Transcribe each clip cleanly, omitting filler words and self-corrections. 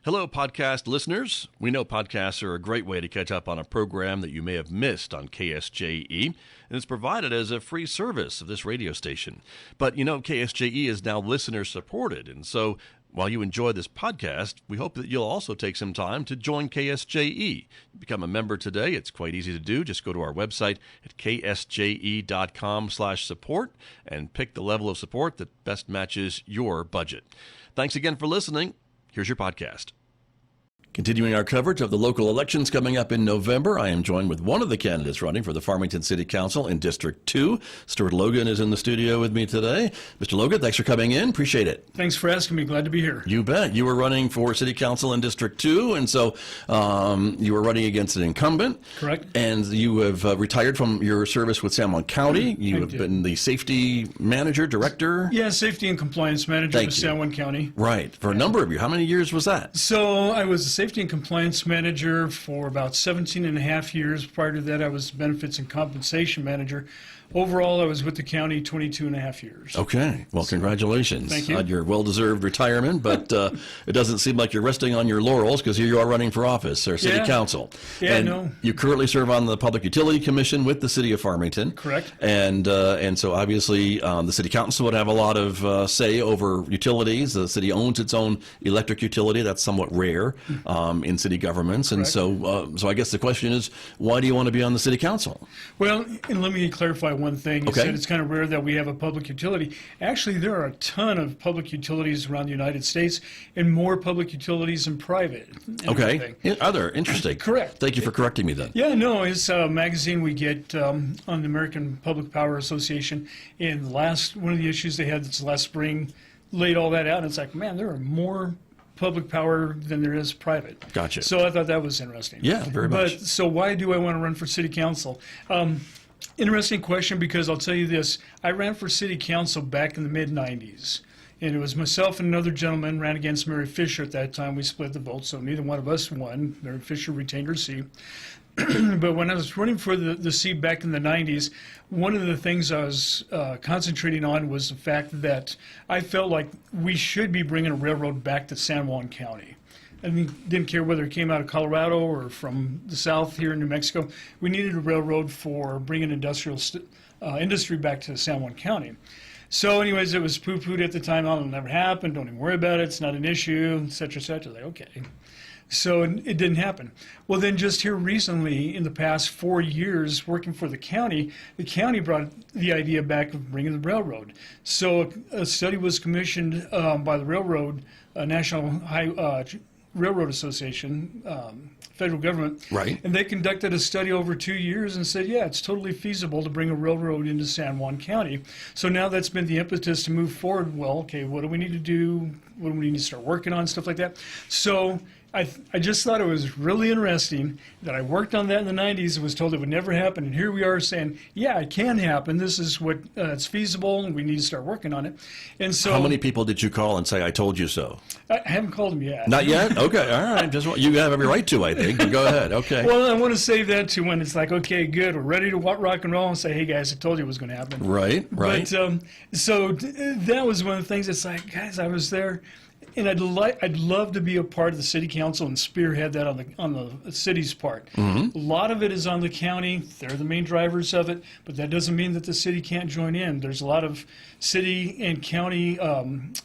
Hello, podcast listeners. We know podcasts are a great way to catch up on a program that you may have missed on KSJE, and it's provided as a free service of this radio station. But you know, KSJE is now listener-supported, and so while you enjoy this podcast, we hope that you'll also take some time to join KSJE. Become a member today. It's quite easy to do. Just go to our website at ksje.com/support and pick the level of support that best matches your budget. Thanks again for listening. Here's your podcast. Continuing our coverage of the local elections coming up in November, I am joined with one of the candidates running for the Farmington City Council in District 2. Stewart Logan is in the studio with me today. Mr. Logan, thanks for coming in. Appreciate it. Thanks for asking me. Glad to be here. You bet. You were running for City Council in District 2, and so you were running against an incumbent. Correct. And you have retired from your service with San Juan County. You have been the safety manager, director? Yeah, safety and compliance manager with San Juan County. Right. For a number of years. How many years was that? So I was a safety and compliance manager for about 17 and a half years. Prior to that, I was benefits and compensation manager. Overall, I was with the county 22 and a half years. Okay. Well, congratulations Thank you. on your well-deserved retirement, but it doesn't seem like you're resting on your laurels because here you are running for office or city council. Yeah, and no. You currently serve on the Public Utility Commission with the city of Farmington. Correct. And so obviously the city council would have a lot of say over utilities. The city owns its own electric utility. That's somewhat rare in city governments. And so I guess the question is, why do you want to be on the city council? Well, and let me clarify one thing. You said it's kind of rare that we have a public utility. Actually, there are a ton of public utilities around the United States and more public utilities than private. Okay. Are there? Interesting. Correct. Thank you for correcting me then. Yeah, no, it's a magazine we get on the American Public Power Association. And one of the issues they had this last spring laid all that out. And it's like, man, there are more public power than there is private. Gotcha. So I thought that was interesting. Yeah, very much. But so why do I want to run for city council? Interesting question, because I'll tell you this. I ran for city council back in the mid-'90s. And it was myself and another gentleman ran against Mary Fisher at that time. We split the vote, so neither one of us won. Mary Fisher retained her seat. But when I was running for the seat back in the 90s, one of the things I was concentrating on was the fact that I felt like we should be bringing a railroad back to San Juan County. I mean, didn't care whether it came out of Colorado or from the south here in New Mexico. We needed a railroad for bringing industry back to San Juan County. So anyways, it was poo-pooed at the time. Oh, it'll never happen. Don't even worry about it. It's not an issue, et cetera, et cetera. Like, okay. So it didn't happen. Well, then just here recently, in the past 4 years, working for the county brought the idea back of bringing the railroad. So a study was commissioned by the railroad, National Railroad Association, federal government. Right. And they conducted a study over 2 years and said, yeah, it's totally feasible to bring a railroad into San Juan County. So now that's been the impetus to move forward. Well, okay, what do we need to do? What do we need to start working on? Stuff like that. So I just thought it was really interesting that I worked on that in the 90s and was told it would never happen. And here we are saying, yeah, it can happen. This is what it's feasible, and we need to start working on it. And so, how many people did you call and say, I told you so? I haven't called them yet. Not yet? Okay. All right. You have every right to, I think. But go ahead. Okay. Well, I want to save that to when it's like, okay, good, we're ready to rock and roll, and say, hey, guys, I told you it was going to happen. Right. But so that was one of the things. It's like, guys, I was there. And I'd love to be a part of the city council and spearhead that on the city's part. Mm-hmm. A lot of it is on the county. They're the main drivers of it, but that doesn't mean that the city can't join in. There's a lot of city and county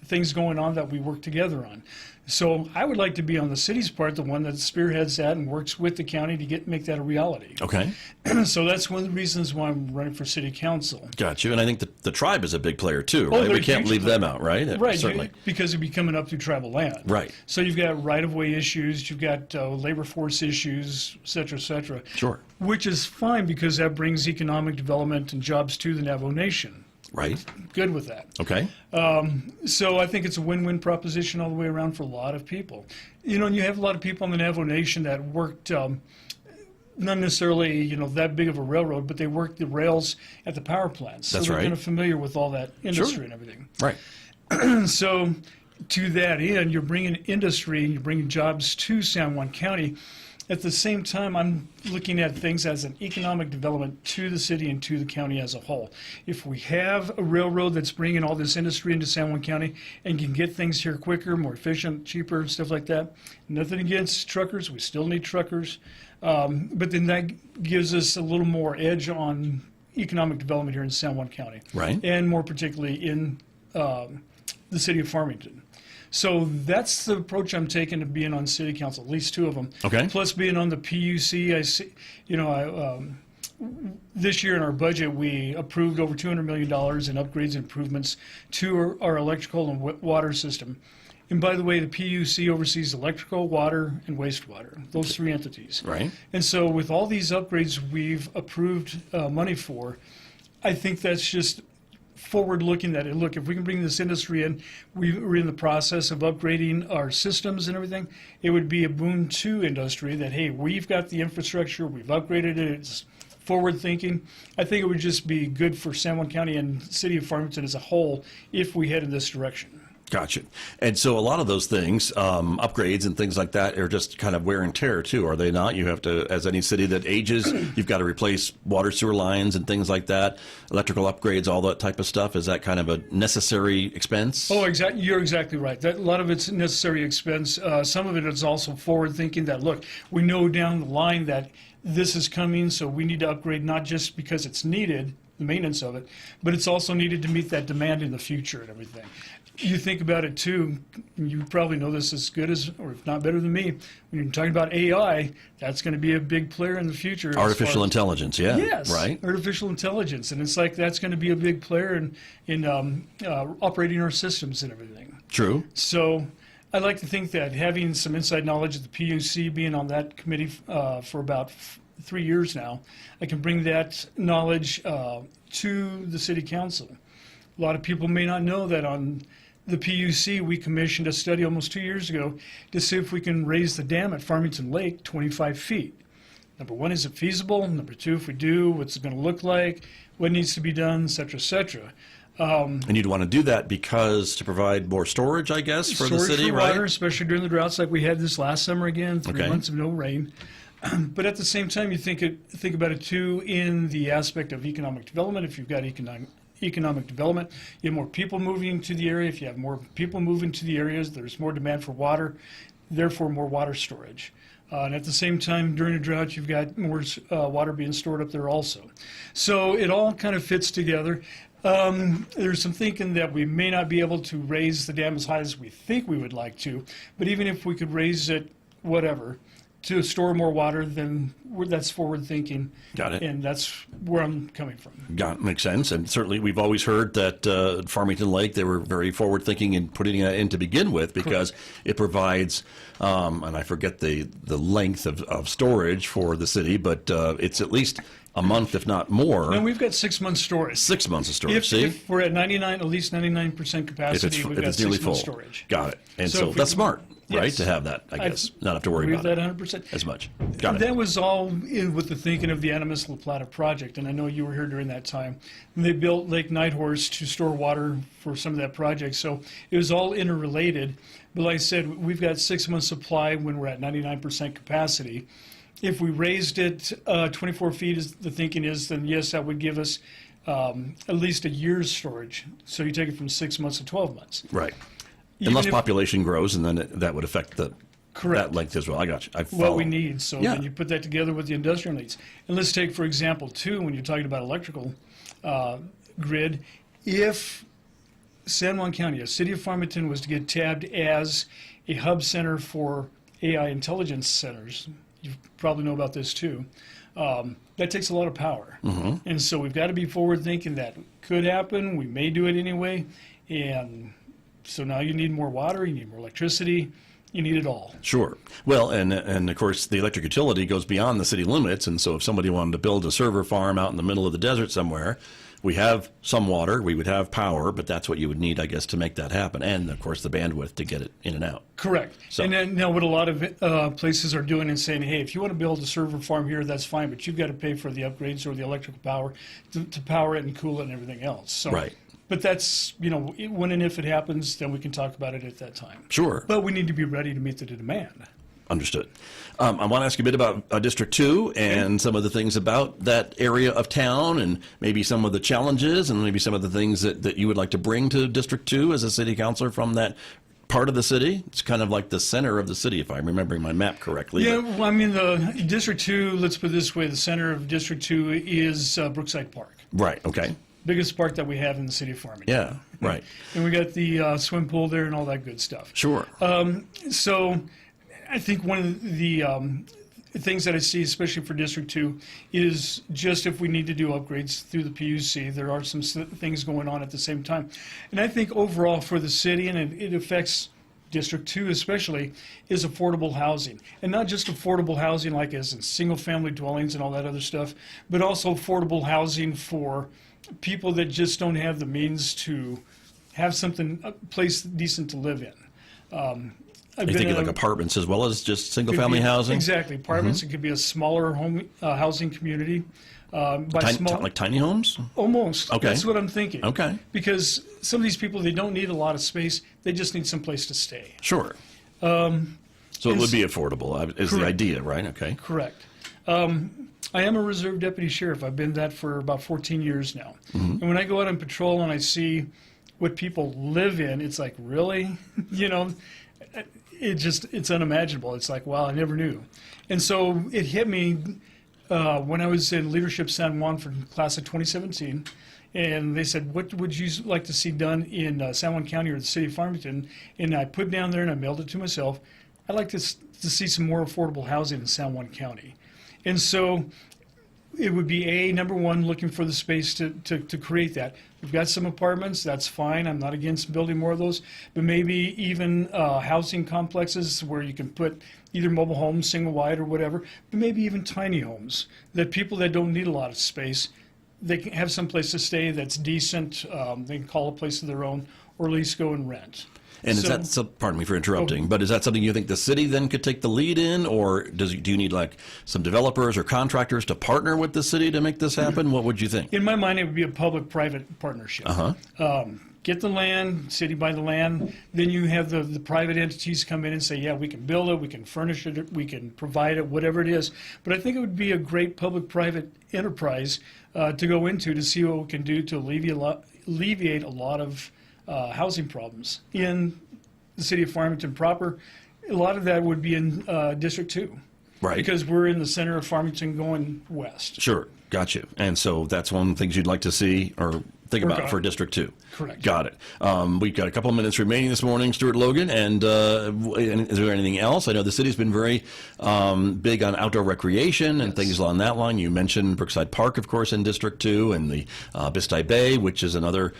things going on that we work together on. So I would like to be on the city's part, the one that spearheads that and works with the county to make that a reality. Okay. So that's one of the reasons why I'm running for city council. Got you. And I think the tribe is a big player too, right? We can't leave them out, right? Right. Certainly. Because it'd be coming up through tribal land. Right. So you've got right-of-way issues, you've got labor force issues, et cetera, et cetera. Sure. Which is fine because that brings economic development and jobs to the Navajo Nation. Right. Good with that. Okay. So I think it's a win-win proposition all the way around for a lot of people. You know, and you have a lot of people in the Navajo Nation that worked, not necessarily, that big of a railroad, but they worked the rails at the power plants. So That's they're right. kind of familiar with all that industry Sure. and everything. Right. So to that end, you're bringing industry and you're bringing jobs to San Juan County. At the same time, I'm looking at things as an economic development to the city and to the county as a whole. If we have a railroad that's bringing all this industry into San Juan County and can get things here quicker, more efficient, cheaper, stuff like that, nothing against truckers. We still need truckers. But then that gives us a little more edge on economic development here in San Juan County. Right. And more particularly in the city of Farmington. So that's the approach I'm taking to being on city council, at least two of them. Okay. Plus being on the PUC, I see, this year in our budget, we approved over $200 million in upgrades and improvements to our electrical and water system. And by the way, the PUC oversees electrical, water, and wastewater, those three entities. Right. And so with all these upgrades we've approved money for, I think that's just forward-looking that, look, if we can bring this industry in, we're in the process of upgrading our systems and everything, it would be a boon to industry that, hey, we've got the infrastructure, we've upgraded it, it's forward-thinking. I think it would just be good for San Juan County and the city of Farmington as a whole if we head in this direction. Gotcha. And so a lot of those things, upgrades and things like that, are just kind of wear and tear too, are they not? You have to, as any city that ages, you've got to replace water sewer lines and things like that, electrical upgrades, all that type of stuff. Is that kind of a necessary expense? Oh, exactly. You're exactly right. A lot of it's necessary expense. Some of it is also forward thinking that, look, we know down the line that this is coming, so we need to upgrade not just because it's needed, the maintenance of it, but it's also needed to meet that demand in the future and everything. You think about it too, you probably know this as good as, or if not better than me, when you're talking about AI, that's going to be a big player in the future. Artificial intelligence, yeah. Yes, right. Artificial intelligence. And it's like that's going to be a big player in operating our systems and everything. True. So I like to think that having some inside knowledge of the PUC, being on that committee for about 3 years now, I can bring that knowledge to the city council. A lot of people may not know that on the PUC, we commissioned a study almost 2 years ago to see if we can raise the dam at Farmington Lake 25 feet. Number one, is it feasible? Number two, if we do, what's it going to look like? What needs to be done, et cetera, et cetera. And you'd want to do that because to provide more storage, I guess, for the city, for right? Water, especially during the droughts like we had this last summer again, 3 Okay. months of no rain. But at the same time, you think about it too in the aspect of economic development. If you've got economic development, you have more people moving to the area. If you have more people moving to the areas, there's more demand for water, therefore more water storage. And at the same time, during a drought, you've got more water being stored up there also. So it all kind of fits together. There's some thinking that we may not be able to raise the dam as high as we think we would like to, but even if we could raise it, whatever, to store more water, then that's forward thinking. Got it. And that's where I'm coming from. Got it. Makes sense. And certainly we've always heard that Farmington Lake, they were very forward thinking in putting it in to begin with because it provides, and I forget the length of storage for the city, but it's at least a month, if not more. And we've got 6 months storage. 6 months of storage, If we're at at least 99% capacity, we've got 6 nearly months full. storage. Got it. And So so if that's we- smart, right, Yes. to have that, I guess, not have to worry Agree about with it that 100%. as much. Got it. That was all in with the thinking of the Animas La Plata project, and I know you were here during that time. And they built Lake Nighthorse to store water for some of that project, so it was all interrelated. But like I said, we've got 6 months supply when we're at 99% capacity. If we raised it 24 feet, as the thinking is, then yes, that would give us at least a year's storage. So you take it from 6 months to 12 months. Right. Even Unless if- population grows, and then that would affect that length as well. I got you. I follow. What we need. So Yeah. then you put that together with the industrial needs. And let's take, for example, too, when you're talking about electrical grid, if San Juan County, a city of Farmington, was to get tabbed as a hub center for AI intelligence centers, you probably know about this too, that takes a lot of power. And so we've got to be forward thinking that could happen. We may do it anyway. And so now you need more water, you need more electricity, you need it all. Sure. Well, and of course, the electric utility goes beyond the city limits, and so if somebody wanted to build a server farm out in the middle of the desert somewhere, we have some water, we would have power, but that's what you would need, I guess, to make that happen, and of course the bandwidth to get it in and out. Correct. So- And then now what a lot of places are doing is saying, hey, if you want to build a server farm here, that's fine, but you've got to pay for the upgrades or the electrical power to power it and cool it and everything else. So, Right. But that's, when and if it happens, then we can talk about it at that time. Sure. But we need to be ready to meet the demand. Understood. I want to ask you a bit about District 2 and some of the things about that area of town and maybe some of the challenges and maybe some of the things that you would like to bring to District 2 as a city councilor from that part of the city. It's kind of like the center of the city, if I'm remembering my map correctly. Yeah, well, I mean, the District 2, let's put it this way, the center of District 2 is Brookside Park. Right, okay. Biggest park that we have in the city of Farmington. Yeah, right. And we got the swim pool there and all that good stuff. Sure. So I think one of the things that I see, especially for District 2, is just if we need to do upgrades through the PUC, there are some things going on at the same time. And I think overall for the city, and it affects District 2 especially, is affordable housing. And not just affordable housing like as in single-family dwellings and all that other stuff, but also affordable housing for people that just don't have the means to have something, a place decent to live in. You thinking like apartments as well as just single-family housing? Exactly. Apartments. It could be a smaller home housing community. Like tiny homes? Almost. Okay. That's what I'm thinking. Okay. Because some of these people, they don't need a lot of space. They just need some place to stay. Sure. So it would be affordable, is the idea, right? Okay. Correct. I am a reserve deputy sheriff. I've been that for about 14 years now. And when I go out on patrol and I see what people live in, it's like, really? You know, it's unimaginable. It's like, wow, I never knew. And so it hit me when I was in Leadership San Juan for class of 2017, and they said, what would you like to see done in San Juan County or the city of Farmington? And I put down there and I mailed it to myself, I'd like to see some more affordable housing in San Juan County. And so it would be number one, looking for the space to create that. We've got some apartments, that's fine. I'm not against building more of those, but maybe even housing complexes where you can put either mobile homes, single wide or whatever, but maybe even tiny homes that people that don't need a lot of space, they can have some place to stay that's decent. They can call a place of their own or at least go and rent. And is that, pardon me for interrupting, but is that something you think the city then could take the lead in, or do you need like some developers or contractors to partner with the city to make this happen? What would you think? In my mind, it would be a public-private partnership. Get the land, city buy the land, then you have the private entities come in and say, yeah, we can build it, we can furnish it, we can provide it, whatever it is. But I think it would be a great public-private enterprise to go into to see what we can do to alleviate a lot of housing problems in the city of Farmington proper. A lot of that would be in District 2. Right. Because we're in the center of Farmington going west. Sure. Got you. And so that's one of the things you'd like to see or think about for District 2. Correct. Got it. We've got a couple of minutes remaining this morning, Stewart Logan, and is there anything else? I know the city's been very big on outdoor recreation and things along that line. You mentioned Brookside Park, of course, in District 2, and the Bistai Bay, which is another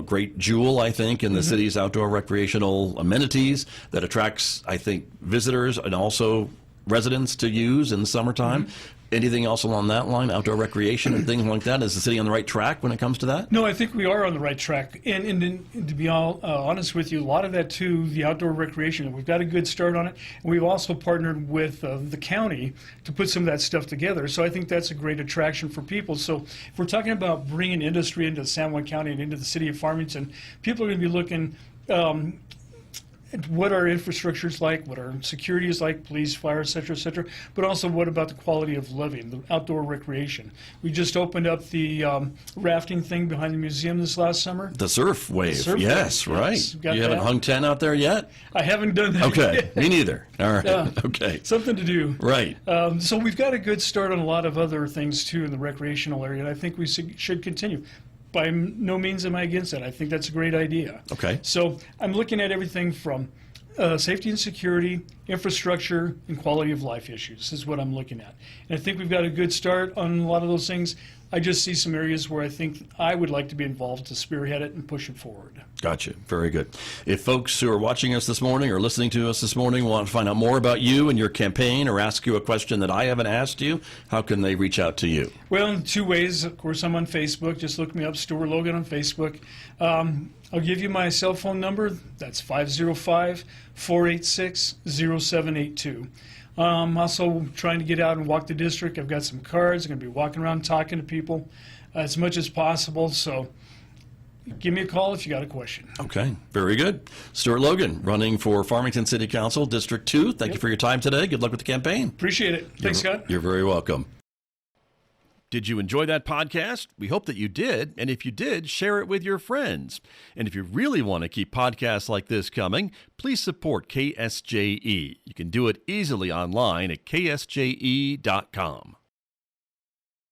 great jewel, I think, in the city's outdoor recreational amenities that attracts, I think, visitors and also residents to use in the summertime. Anything else along that line, outdoor recreation and things like that? Is the city on the right track when it comes to that? No, I think we are on the right track. And to be honest with you, a lot of that, too, the outdoor recreation, we've got a good start on it. And we've also partnered with the county to put some of that stuff together. So I think that's a great attraction for people. So if we're talking about bringing industry into San Juan County and into the city of Farmington, people are going to be looking what our infrastructure is like, what our security is like, police, fire, et cetera, but also what about the quality of living, the outdoor recreation. We just opened up the rafting thing behind the museum this last summer. The surf wave, yes, right. Yes, you haven't hung 10 out there yet? I haven't done that Okay, me neither. All right, okay. Something to do. Right. So we've got a good start on a lot of other things, too, in the recreational area, and I think we should continue. By no means am I against it. I think that's a great idea. Okay. So I'm looking at everything from safety and security, infrastructure, and quality of life issues is what I'm looking at. And I think we've got a good start on a lot of those things. I just see some areas where I think I would like to be involved to spearhead it and push it forward. Gotcha. Very good. If folks who are watching us this morning or listening to us this morning want to find out more about you and your campaign or ask you a question that I haven't asked you, how can they reach out to you? Well, in two ways. Of course, I'm on Facebook. Just look me up, Stewart Logan on Facebook. I'll give you my cell phone number. That's 505-486-0782. I'm also trying to get out and walk the district. I've got some cards. I'm going to be walking around talking to people as much as possible. So give me a call if you got a question. Okay, very good. Stewart Logan, running for Farmington City Council, District 2. Thank you for your time today. Good luck with the campaign. Appreciate it. Thanks, Scott. You're very welcome. Did you enjoy that podcast? We hope that you did. And if you did, share it with your friends. And if you really want to keep podcasts like this coming, please support KSJE. You can do it easily online at ksje.com.